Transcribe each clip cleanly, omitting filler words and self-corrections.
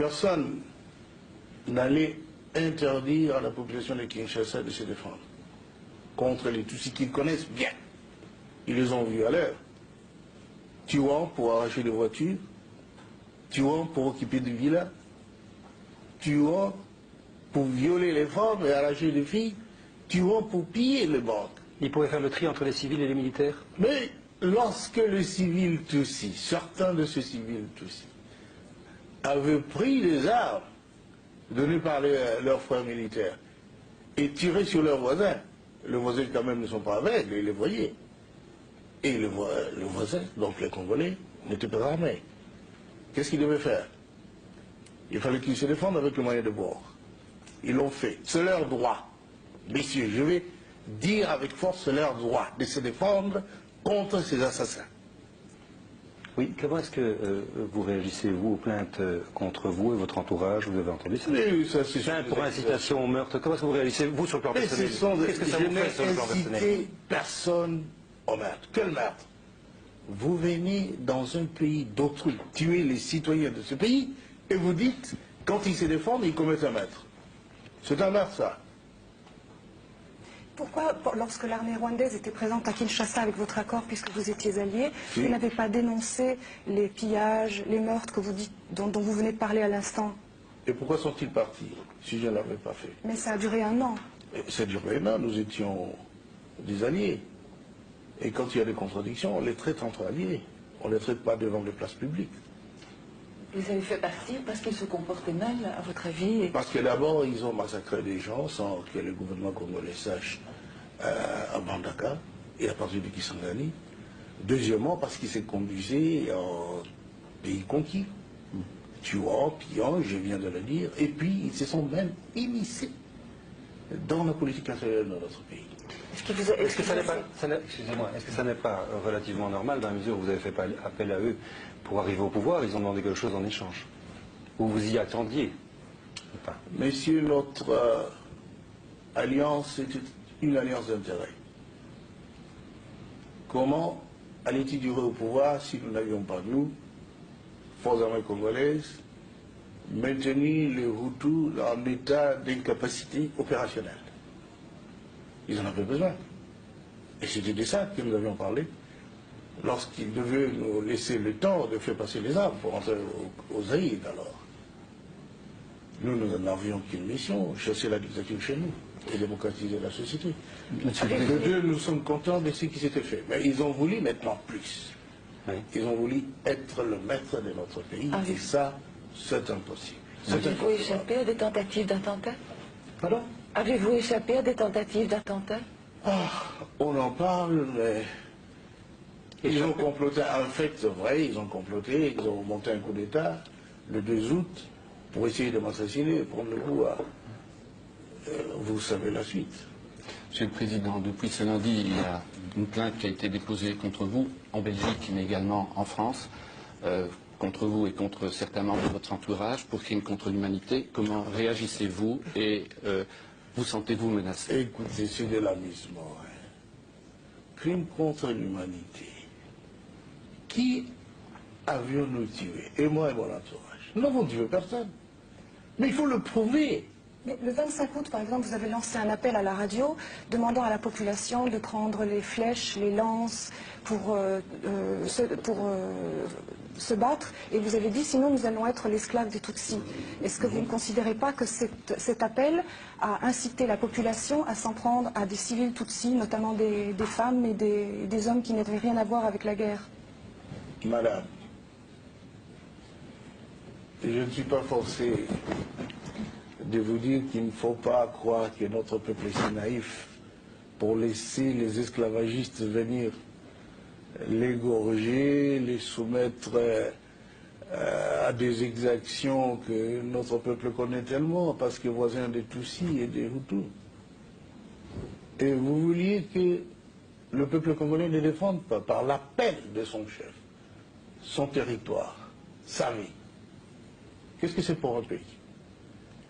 Personne n'allait interdire à la population de Kinshasa de se défendre contre les Tutsis qu'ils connaissent bien. Ils les ont vus à l'heure. Tuant pour arracher des voitures, tuant pour occuper des villas, tuant pour violer les femmes et arracher des filles, tuant pour piller les banques. Il pourrait faire le tri entre les civils et les militaires? Mais lorsque les civils Tutsis, certains de ces civils Tutsis, avaient pris des armes données par leurs frères militaires et tiré sur leurs voisins, les voisins quand même ne sont pas aveugles, ils les voyaient. Et le voisin, donc les Congolais, n'étaient pas armés. Qu'est-ce qu'ils devaient faire? Il fallait qu'ils se défendent avec le moyen de bord. Ils l'ont fait. C'est leur droit. Messieurs, je vais dire avec force, c'est leur droit de se défendre contre ces assassins. Oui, comment est-ce que vous réagissez, vous, aux plaintes contre vous et votre entourage? Vous avez entendu ça? Oui, ça c'est plainte pour incitation au meurtre. Comment est-ce que vous réagissez, vous, sur le plan personnel? Qu'est-ce que ça vous fait sur le plan personnel? Je n'ai incité personne au meurtre. Quel meurtre? Vous venez dans un pays d'autrui, tuer les citoyens de ce pays, et vous dites, quand ils se défendent, ils commettent un meurtre. C'est un meurtre, ça. Pourquoi, lorsque l'armée rwandaise était présente à Kinshasa avec votre accord, puisque vous étiez alliés, vous n'avez pas dénoncé les pillages, les meurtres que vous dites, dont vous venez de parler à l'instant? Et pourquoi sont-ils partis, si je ne l'avais pas fait? Mais ça a duré un an. Ça a duré un an, nous étions des alliés. Et quand il y a des contradictions, on les traite entre alliés. On ne les traite pas devant les places publiques. Vous avez fait partir parce qu'ils se comportaient mal, à votre avis? Parce que d'abord, ils ont massacré des gens sans que le gouvernement congolais sache à Bandaka et à partir de Kisangani. Deuxièmement, parce qu'ils se conduisaient en pays conquis, tuant, pillant, je viens de le dire, et puis ils se sont même immiscés dans la politique intérieure de notre pays. Est-ce que ça n'est pas, excusez-moi, est-ce que ça n'est pas relativement normal dans la mesure où vous avez fait appel à eux pour arriver au pouvoir? Ils ont demandé quelque chose en échange. Ou vous y attendiez? Enfin. Messieurs, notre alliance était une alliance d'intérêt. Comment allait-il durer au pouvoir si nous n'avions pas, nous, forces armées congolaises, maintenu les Hutus en état d'incapacité opérationnelle? Ils en avaient besoin. Et c'était de ça que nous avions parlé lorsqu'ils devaient nous laisser le temps de faire passer les armes pour entrer aux Zaïre alors. Nous n'avions qu'une mission, chasser la dictature chez nous et démocratiser la société. Les deux, nous sommes contents de ce qui s'était fait. Mais ils ont voulu maintenant plus. Oui. Ils ont voulu être le maître de notre pays. Et ça, c'est impossible. Avez-vous échappé à des tentatives d'attentat? Pardon? Avez-vous échappé à des tentatives d'attentat? On en parle, mais ils ont comploté. En fait, c'est vrai, ils ont comploté, ils ont monté un coup d'État le 2 août pour essayer de m'assassiner et prendre le pouvoir. Vous savez la suite. Monsieur le Président, depuis ce lundi, il y a une plainte qui a été déposée contre vous en Belgique, mais également en France, contre vous et contre certains membres de votre entourage pour crimes contre l'humanité. Comment réagissez-vous et vous sentez-vous menacé? Écoutez, c'est de l'amusement. Hein. Crime contre l'humanité. Qui avions-nous tué? Et moi et mon entourage. Nous n'avons tué personne. Mais il faut le prouver. Mais le 25 août, par exemple, vous avez lancé un appel à la radio demandant à la population de prendre les flèches, les lances pour se battre. Et vous avez dit, sinon nous allons être l'esclave des Tutsis. Est-ce que vous ne considérez pas que cet appel a incité la population à s'en prendre à des civils Tutsis, notamment des femmes et des hommes qui n'avaient rien à voir avec la guerre? Madame, je ne suis pas forcé de vous dire qu'il ne faut pas croire que notre peuple est si naïf pour laisser les esclavagistes venir l'égorger, les soumettre à des exactions que notre peuple connaît tellement, parce que voisin des Tutsis et des Hutus. Et vous vouliez que le peuple congolais ne défende pas par l'appel de son chef, son territoire, sa vie. Qu'est-ce que c'est pour un pays?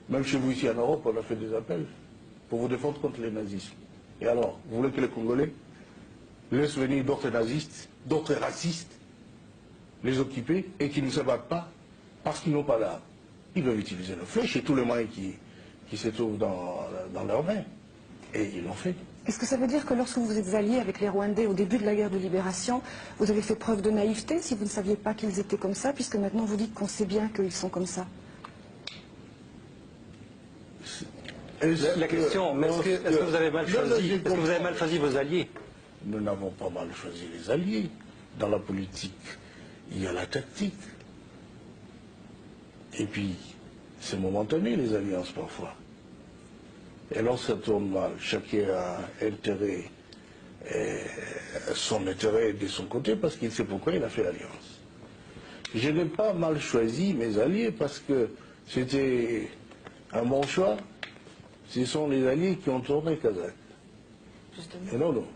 Même chez vous ici en Europe, on a fait des appels pour vous défendre contre les nazismes. Et alors, vous voulez que les Congolais laissent venir d'autres nazistes, d'autres racistes, les occuper et qu'ils ne se battent pas parce qu'ils n'ont pas d'armes? Ils peuvent utiliser nos flèches et tous les moyens qui se trouvent dans leurs mains. Et ils l'ont fait. Est-ce que ça veut dire que lorsque vous êtes alliés avec les Rwandais au début de la guerre de libération, vous avez fait preuve de naïveté si vous ne saviez pas qu'ils étaient comme ça, puisque maintenant vous dites qu'on sait bien qu'ils sont comme ça? La question, mais est-ce que vous avez mal choisi, est-ce que vous avez mal choisi vos alliés? Nous n'avons pas mal choisi les alliés. Dans la politique, il y a la tactique. Et puis, c'est momentané les alliances parfois. Et lorsque ça tourne mal, chacun a intérêt, son intérêt de son côté parce qu'il sait pourquoi il a fait l'alliance. Je n'ai pas mal choisi mes alliés parce que c'était un bon choix. Ce sont les alliés qui ont tourné Kazakh. Et non, non.